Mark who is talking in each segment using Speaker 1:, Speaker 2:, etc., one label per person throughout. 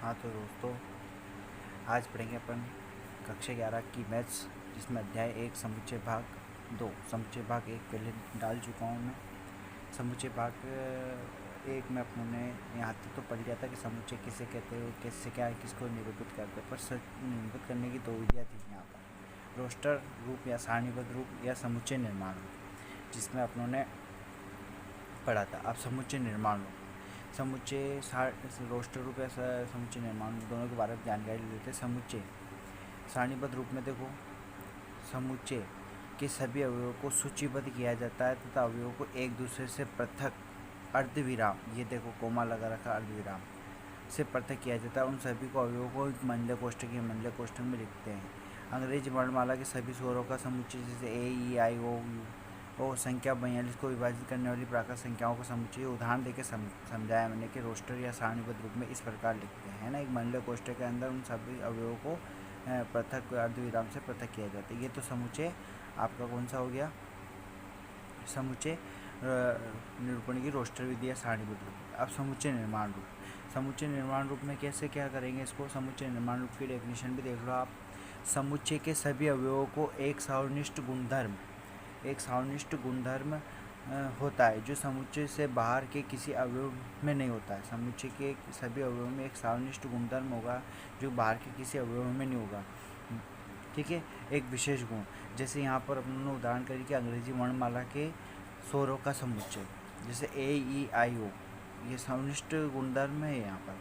Speaker 1: हाँ तो दोस्तों, आज पढ़ेंगे अपन कक्षा 11 की मैथ्स, जिसमें अध्याय 1 समुच्चय भाग 2। समुच्चय भाग 1 पहले डाल चुका हूँ मैं। समुच्चय भाग 1 में अपनों ने यहाँ तक तो पढ़ लिया था कि समुच्चय किसे कहते हैं, किससे क्या है, किसको निरूपित करते हैं। पर निरूपित करने की दो विधियाँ थी यहाँ पर, रोस्टर रूप या सारणीबद्ध रूप या समुच्चय निर्माण रूप, जिसमें अपनों ने पढ़ा था। अब समुच्चय निर्माण रूप, समुच्चय रोस्टर रूप या समुच्चय निर्माण दोनों के बारे में जानकारी लेते हैं। समुच्चय सारणीबद्ध रूप में देखो, समुच्चय के सभी अवयवों को सूचीबद्ध किया जाता है तथा अवयवों को एक दूसरे से पृथक अर्धविराम, ये देखो कोमा लगा रखा, अर्धविराम से पृथक किया जाता है। उन सभी को अवयवों को मंडल कोष्ठक या मंडल कोष्ठक में लिखते हैं। अंग्रेजी वर्णमाला के सभी स्वरों का समुच्चय जैसे ए ई आई ओ और संख्या 42 को विभाजित करने वाली प्राकृत संख्याओं का समुच्चय उदाहरण देकर समझाया मैंने कि रोस्टर या सारणीबद्ध रूप में इस प्रकार लिखते हैं ना। एक मंडल कोष्ठक के अंदर उन सभी अवयवों को पृथक अर्धविराम से पृथक किया जाता है। ये तो समुच्चय आपका कौन सा हो गया, समुच्चय निरूपण की रोस्टर विधि या सारणीबद्ध रूप। अब समुच्चय निर्माण रूप, समुच्चय निर्माण रूप में कैसे क्या करेंगे इसको। समुच्चय निर्माण रूप की डेफिनेशन भी देख लो आप। समुच्चय के सभी अवयवों को एक सावनिष्ठ गुणधर्म होता है जो समुच्चय से बाहर के किसी अवयव में नहीं होता है। समुच्चय के सभी अवयवों में एक सावनिष्ठ गुणधर्म होगा जो बाहर के किसी अवयव में नहीं होगा, ठीक है। एक विशेष गुण, जैसे यहाँ पर अपने उदाहरण करें कि अंग्रेजी वर्णमाला के स्वरों का समुच्चय, जैसे ए ई आई ओ, ये सावनिष्ठ गुणधर्म है यहाँ पर।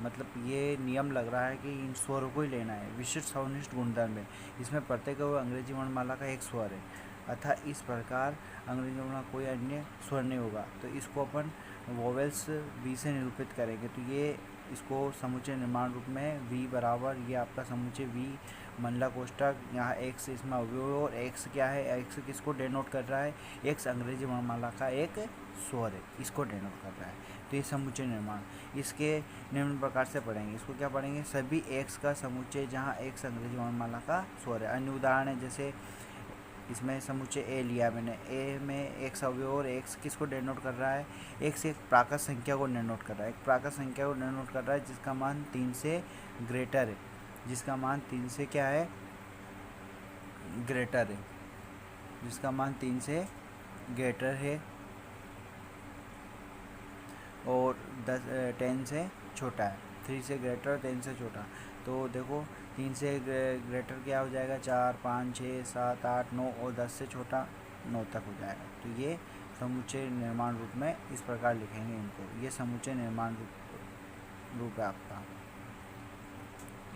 Speaker 1: मतलब ये नियम लग रहा है कि इन स्वरों को ही लेना है, विशिष्ट सावनिष्ठ गुणधर्म है। इसमें प्रत्येक अंग्रेजी वर्णमाला का एक स्वर है, अतः इस प्रकार अंग्रेजी वर्णमाला कोई अन्य स्वर नहीं होगा। तो इसको अपन वोवेल्स वी से निरूपित करेंगे। तो ये इसको समुच्चय निर्माण रूप में वी बराबर, ये आपका समुच्चय वी मंडला कोष्ठक, यहाँ एक्स इसमें अवयव और एक्स क्या है, एक्स किसको डेनोट कर रहा है, एक्स अंग्रेजी वर्णमाला का एक स्वर है, इसको डेनोट कर रहा है। तो ये समुच्चय निर्माण, इसके निम्न प्रकार से पढ़ेंगे। इसको क्या पढ़ेंगे, सभी एक्स का समुच्चय जहाँ एक्स अंग्रेजी वर्णमाला का स्वर है। अन्य उदाहरण है, जैसे इसमें समुच्चय ए लिया मैंने, ए में एक्स अवयव और एक्स किसको डेनोट कर रहा है, एक्स एक प्राकृत संख्या को डेनोट कर रहा है, एक प्राकृत संख्या को डेनोट कर रहा है जिसका मान 3 से ग्रेटर है, जिसका मान 3 से क्या है, ग्रेटर है, जिसका मान 3 से ग्रेटर है और 10 से छोटा है। 3 से ग्रेटर, 10 से छोटा। तो देखो 3 से ग्रेटर क्या हो जाएगा, 4 5 6 7 8 9 और 10 से छोटा 9 तक हो जाएगा। तो ये समुच्चय निर्माण रूप में इस प्रकार लिखेंगे इनको। ये समुच्चय निर्माण रूप है आपका,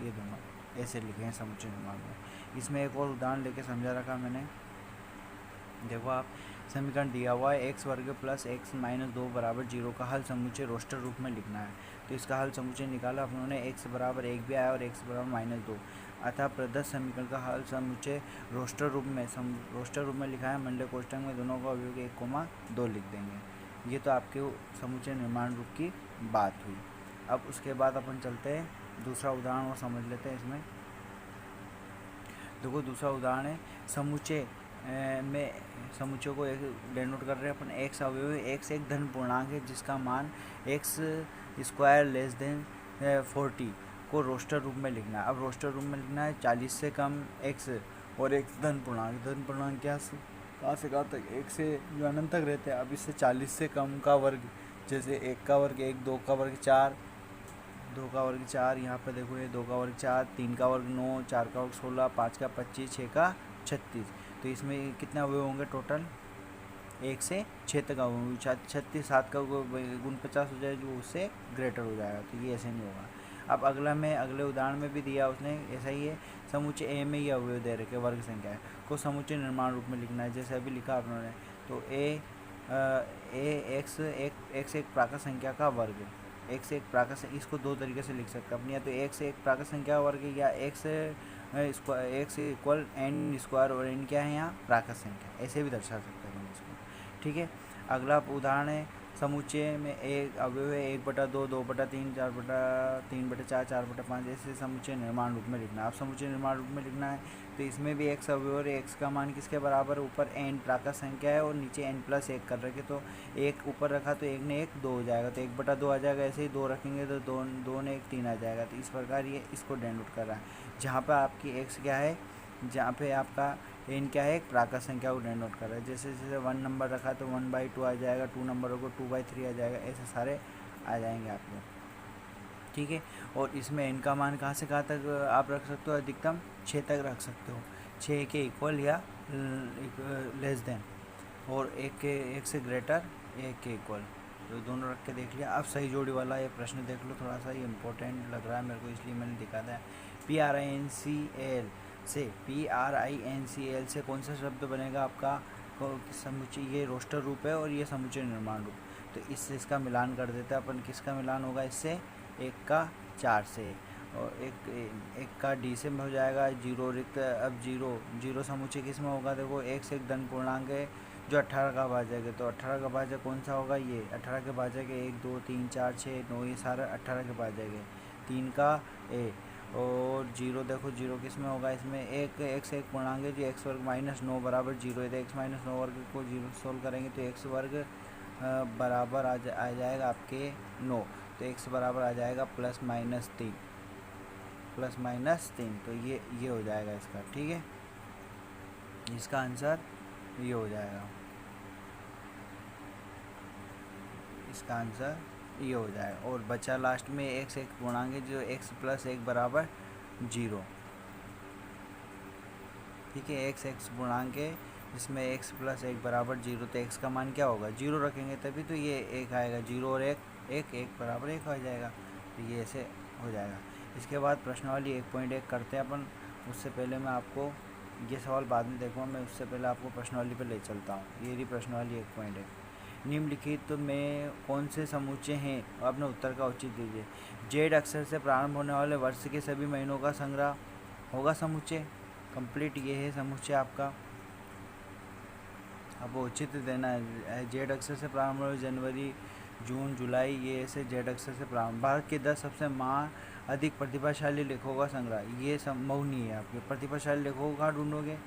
Speaker 1: ये दोनों ऐसे लिखे हैं समुच्चय निर्माण में। इसमें एक और उदाहरण लेके समझा रखा मैंने। देखो आप, समीकरण दिया हुआ है एक्स वर्ग प्लस एक्स माइनस 2 बराबर 0 का हल समुच्चय रोस्टर रूप में लिखना है। तो इसका हल समुच्चय निकाला उन्होंने, एक्स बराबर 1 भी आया और एक्स बराबर -2। अतः प्रदत्त समीकरण का हल समुच्चय रोस्टर रूप में लिखा है। मंडल कोष्ठक में दोनों का अवयव 1,2 लिख देंगे। ये तो आपके समुच्चय निर्माण रूप की बात हुई। अब उसके बाद अपन चलते हैं दूसरा उदाहरण और समझ लेते हैं। इसमें देखो दूसरा उदाहरण है, समुच्चय में समुच्चय को एक डेनोट कर रहे हैं अपन, एक्स अवयव है, एक्स एक धन पूर्णांक है जिसका मान एक्स स्क्वायर लेस देन 40 को रोस्टर रूप में लिखना है। अब रोस्टर रूप में लिखना है 40 से कम एक्स और एक धन पूर्णांक क्या कहाँ से कहाँ तक, एक से जो अनंत तक रहते हैं। अब इससे 40 से कम का वर्ग, जैसे 1 का वर्ग 1, 2 का वर्ग 4, 2 का वर्ग 4, यहाँ पर देखो ये 2 का वर्ग 4, 3 का वर्ग 9, 4 का वर्ग 16, 5 का 25, 6 का 36। तो इसमें कितने अवयव होंगे टोटल, 1 से 6 तक अवयव, 36, 7 का गुण 50 हो जाए जो उससे ग्रेटर हो जाएगा। तो ये ऐसे नहीं होगा। अब अगले उदाहरण में भी दिया उसने, ऐसा ही है। समुच्चय ए में ये अवयव दे रखे वर्ग संख्या है को समुच्चय निर्माण रूप में लिखना है, जैसे अभी लिखा आपने। तो एक्स एक प्राकृत संख्या का वर्ग है, एक्स एक प्राकृत, इसको दो तरीके से लिख सकते हैं अपनी, या तो एक्स एक प्राकृत संख्या का वर्ग है, या एक्स इक्वल एन स्क्वायर और एन क्या है यहाँ प्राकृत संख्या, ऐसे भी दर्शा सकते हैं इसको, ठीक है। अगला उदाहरण है, समुच्चय में एक अवयव है 1/2, 2/3, 4/3/4, 4/5, ऐसे समुच्चय निर्माण रूप में लिखना। आप समुच्चय निर्माण रूप में लिखना है तो इसमें भी x अवयव और x का मान किसके बराबर है, ऊपर n प्राकृत संख्या है और नीचे n+1 कर रखे, तो एक ऊपर रखा तो एक ने 1 2 हो जाएगा, तो 1/2 आ जाएगा। ऐसे ही 2 रखेंगे तो 2 ने 1 3 आ जाएगा। तो इस प्रकार ये इसको डिनोट कर रहा है। जहाँ पर आपकी x क्या है, जहाँ पे आपका n क्या है, एक प्राकृत संख्या को डिनोट कर रहा है। जैसे जैसे 1 नंबर रखा तो 1/2 आ जाएगा, 2 नंबरों को 2/3 आ जाएगा, ऐसे सारे आ जाएंगे आपको, ठीक है। और इसमें n का मान कहाँ से कहाँ तक आप रख सकते हो, अधिकतम 6 तक रख सकते हो, 6 के इक्वल या लेस देन, और 1 से ग्रेटर 1 के इक्वल, तो दोनों रख के देख लिया। अब सही जोड़ी वाला ये प्रश्न देख लो, थोड़ा सा ये इंपॉर्टेंट लग रहा है मेरे को, इसलिए मैंने दिखाया है। PRINCL से कौन सा शब्द बनेगा आपका, समुच्चय, ये रोस्टर रूप है और ये समुच्चय निर्माण रूप, तो इससे इसका मिलान कर देते हैं अपन। किसका मिलान होगा इससे, 1 का 4 से, और एक का d से हो जाएगा, 0 रिक्त। अब 0 समुच्चय किस में होगा, देखो 1 से एक धन पूर्णांक है जो 18 का भाजक है, तो 18 का भाजक कौन सा होगा, ये 18 के भाजक है 1 2 3 4 6 9, ये सारा 18 के भाजक है, 3 का a। और 0 देखो 0 किस में होगा, इसमें एक से एक पूर्णांक है जो x वर्ग -9 बराबर 0 है, तो x -9 वर्ग को 0 सोल्व करेंगे तो x वर्ग बराबर आ जाएगा आपके 9, तो x बराबर आ जाएगा +-3, तो ये हो जाएगा इसका, ठीक है। इसका आंसर ये हो जाएगा, इसका आंसर ये हो जाएगा। और बचा लास्ट में x एक पूर्णांक है जो x + 1 बराबर 0, ठीक है। x पूर्णांक है जिसमें x + 1 बराबर 0, तो x का मान क्या होगा, 0 रखेंगे तभी तो ये 1 आएगा, 0 और 1 बराबर 1 आ जाएगा, तो ये ऐसे हो जाएगा। इसके बाद प्रश्नावली 1.1 करते हैं अपन। उससे पहले मैं आपको ये सवाल बाद में देखूँगा, मैं उससे पहले आपको प्रश्नावली पर ले चलता हूँ। ये रही प्रश्नावली 1.1। निम्नलिखित में कौन से समुच्चय हैं, अपने उत्तर का उचित दीजिए। जेड अक्षर से प्रारंभ होने वाले वर्ष के सभी महीनों का संग्रह होगा समुच्चय, कंप्लीट ये है समुच्चय आपका। अब उचित देना है, जेड अक्षर से प्रारंभ हो, जनवरी जून जुलाई, ये ऐसे जेड अक्षर से प्रारंभ। भारत के 10 सबसे अधिक प्रतिभाशाली लेखकों का संग्रह, ये संभव नहीं है आपके। प्रतिभाशाली लेखकों कहाँ ढूंढोगे,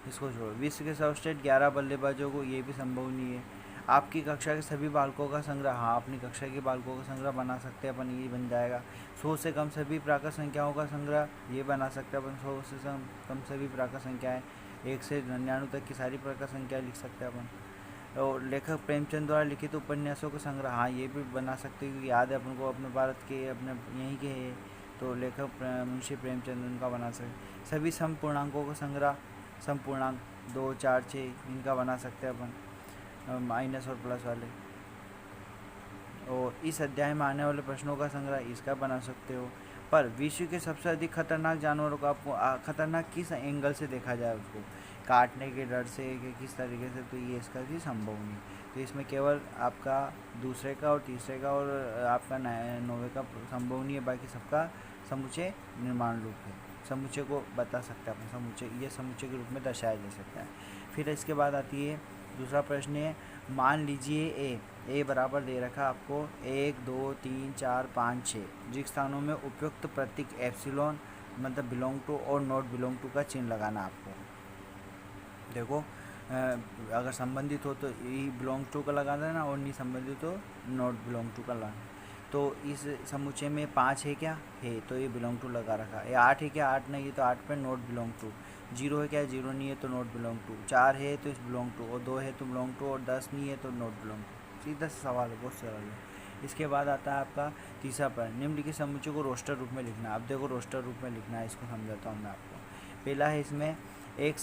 Speaker 1: इसको छोड़ो। विश्व के सर्वश्रेष्ठ 11 बल्लेबाजों को, ये भी संभव नहीं है। आपकी कक्षा के सभी बालकों का संग्रह, हाँ अपनी कक्षा के बालकों का संग्रह बना सकते हैं अपन, ये बन जाएगा। 100 से कम सभी प्राकृत संख्याओं का संग्रह, ये बना सकते हैं अपन। 100 से कम सभी प्राकृत संख्याएँ, 1 से 99 तक की सारी प्राकृत संख्या लिख सकते हैं अपन। और लेखक प्रेमचंद द्वारा लिखित उपन्यासों का संग्रह, हाँ ये भी बना सकते हैं, क्योंकि याद है अपन को अपने भारत के, अपने यहीं के हैं, तो लेखक मुंशी प्रेमचंद उनका बना सकते। सभी समपूर्णांकों का संग्रह, समपूर्णांक 2 4 6 इनका बना सकते हैं अपन, माइनस और प्लस वाले। और इस अध्याय में आने वाले प्रश्नों का संग्रह, इसका बना सकते हो। पर विश्व के सबसे अधिक खतरनाक जानवरों को आपको खतरनाक किस एंगल से देखा जाए, उसको काटने के डर से कि किस तरीके से, तो ये इसका भी संभव नहीं। तो इसमें केवल आपका दूसरे का और तीसरे का और आपका 9वें का संभव नहीं है, बाकी सबका समुच्चय निर्माण रूप है। समुच्चय को बता सकते हैं अपन, समुच्चय ये समुच्चय के रूप में दर्शाया जा सकता है। फिर इसके बाद आती है दूसरा प्रश्न है, मान लीजिए ए बराबर दे रखा आपको 1 2 3 4 5 6, जिन स्थानों में उपयुक्त प्रतीक एप्सिलॉन मतलब बिलोंग टू और नॉट बिलोंग टू का चिन्ह लगाना आपको। देखो अगर संबंधित हो तो ई बिलोंग टू का लगा देना, और नहीं संबंधित हो नॉट बिलोंग टू का लगाना। तो इस समुच्चय में 5 है क्या, है, तो ये बिलोंग टू लगा रखा है। 8 है क्या, 8 नहीं है तो 8 पे नॉट बिलोंग टू। 0 है क्या, 0 नहीं है तो नॉट बिलोंग टू। 4 है तो इस बिलोंग टू, और 2 है तो बिलोंग टू, और 10 नहीं है तो नॉट बिलोंग टू। सीधा सवाल है, बहुत सरल है। इसके बाद आता है आपका तीसरा प्रश्न, निम्नलिखित समुच्चय को रोस्टर रूप में लिखना। अब देखो रोस्टर रूप में लिखना है, इसको समझाता हूँ मैं आपको। पहला है इसमें एक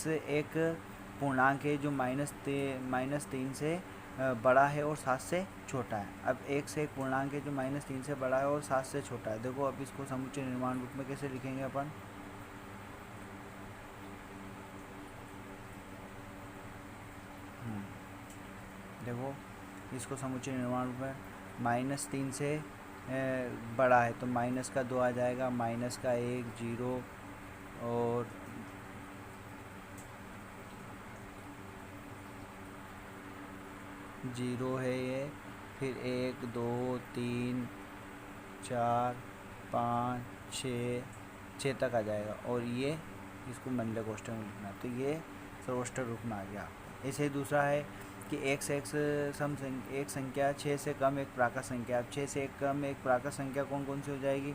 Speaker 1: पूर्णांक है जो -3 से बड़ा है और 7 से छोटा है। अब 1 से एक पूर्णांक है जो -3 से बड़ा है और 7 से छोटा है। देखो अब इसको समुच्चय निर्माण रूप में कैसे लिखेंगे अपन, देखो इसको समुच्चय निर्माण रूप में -3 से बड़ा है तो माइनस का 2 आ जाएगा, माइनस का 1 0, और जीरो है ये, फिर 1 2 3 4 5 6 तक आ जाएगा, और ये इसको मंडले कोष्ठक में लिखना, तो ये सर्वोष्टक रूप में आ गया आपको। ऐसे ही दूसरा है कि x एक संख्या 6 से कम एक प्राकृत संख्या। अब 6 से एक कम एक प्राकृत संख्या कौन कौन सी हो जाएगी?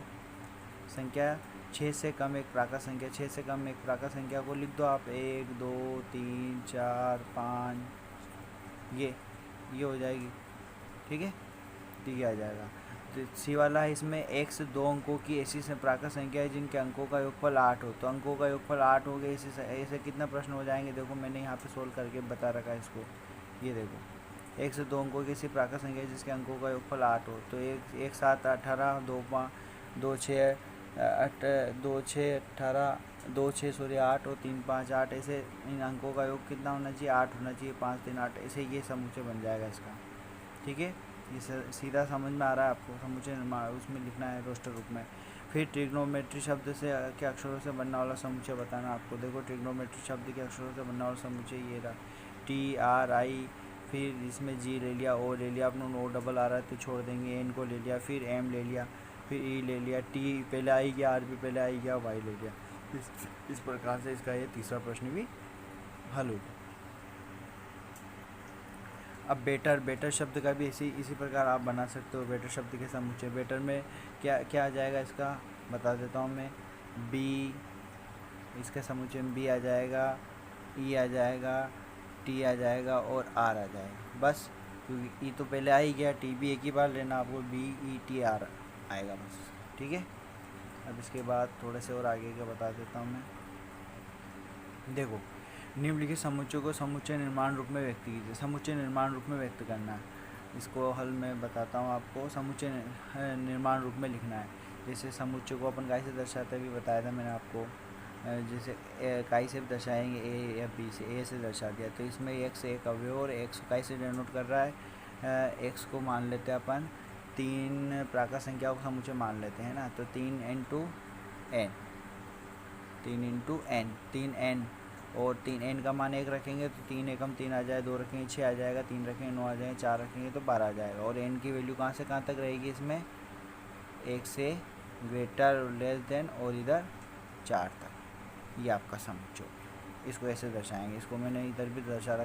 Speaker 1: संख्या 6 से कम एक प्राकृत संख्या, 6 से कम एक प्राकृत संख्या को लिख दो आप 1 2 3 4 5, ये हो जाएगी, ठीक है। तो ये आ जाएगा। तो सी वाला है, इसमें x 2 अंकों की ऐसी प्राकृत संख्या है जिनके अंकों का योगफल 8 हो। तो अंकों का योगफल 8 हो गए, ऐसे कितना प्रश्न हो जाएंगे? देखो मैंने यहाँ पे सोल्व करके बता रखा है इसको। ये देखो, 1 से 2 अंकों की ऐसी प्राकृत संख्या है जिसके अंकों का योगफल 8 हो। तो 1 7 18 2 5 2 6 2 6 18 2 6 सॉरी 8 और 3 5 8, ऐसे इन अंकों का योग कितना होना चाहिए? 8 होना चाहिए। 5 3 8, ऐसे ये समुच्चय बन जाएगा इसका, ठीक है। ये सीधा समझ में आ रहा है आपको? समुच्चय निर्माण उसमें लिखना है रोस्टर रूप में। फिर ट्रिग्नोमेट्री शब्द से के अक्षरों से बनने वाला समुच्चय बताना आपको। देखो ट्रिग्नोमेट्री शब्द के अक्षरों से बनने वाला समुच्चय ये रहा, TRI, फिर इसमें G ले लिया, O ले लिया, अपना O डबल आ रहा है तो छोड़ देंगे, N को ले लिया, फिर M ले लिया, फिर E ले लिया, T पहले आई गया, R भी पहले आई गया, Y ले लिया। इस प्रकार से इसका ये तीसरा प्रश्न भी हल हो गया। अब बेटर शब्द का भी इसी प्रकार आप बना सकते हो। बेटर शब्द के समुच्चय, बेटर में क्या आ जाएगा इसका बता देता हूँ मैं। B, इसके समुच्चय में B आ जाएगा, E आ जाएगा, T आ जाएगा और R आ जाएगा, बस। क्योंकि E तो पहले आ ही गया, T भी एक ही बार लेना आपको, BETR आएगा बस, ठीक है। अब इसके बाद थोड़े से और आगे का बता देता हूँ मैं। देखो, निम्नलिखित समुच्चय को समुच्चय निर्माण रूप में व्यक्त कीजिए। समुच्चय निर्माण रूप में व्यक्त करना है, इसको हल मैं बताता हूँ आपको। समुच्चय निर्माण रूप में लिखना है। जैसे समुच्चय को अपन काय से दर्शाते भी बताया था मैंने आपको। जैसे काय से दर्शाएंगे, A या B से, A से दर्शा दिया, तो इसमें x एक अवयव और x काय से डिनोट कर रहा है। x को मान लेते हैं अपन 3 प्राकृत संख्याओं का समुच्चय मान लेते हैं ना, तो 3 इंटू n, 3n और 3n का मान 1 रखेंगे तो 3 एकम 3 आ जाए, 2 रखेंगे 6 आ जाएगा, 3 रखेंगे 9 आ जाएगा, 4 रखेंगे तो 12 आ जाएगा। और n की वैल्यू कहाँ से कहाँ तक रहेगी इसमें? 1 से ग्रेटर लेस देन और इधर 4 तक। ये आपका समुच्चय, इसको ऐसे दर्शाएंगे। इसको मैंने इधर भी दर्शा रखा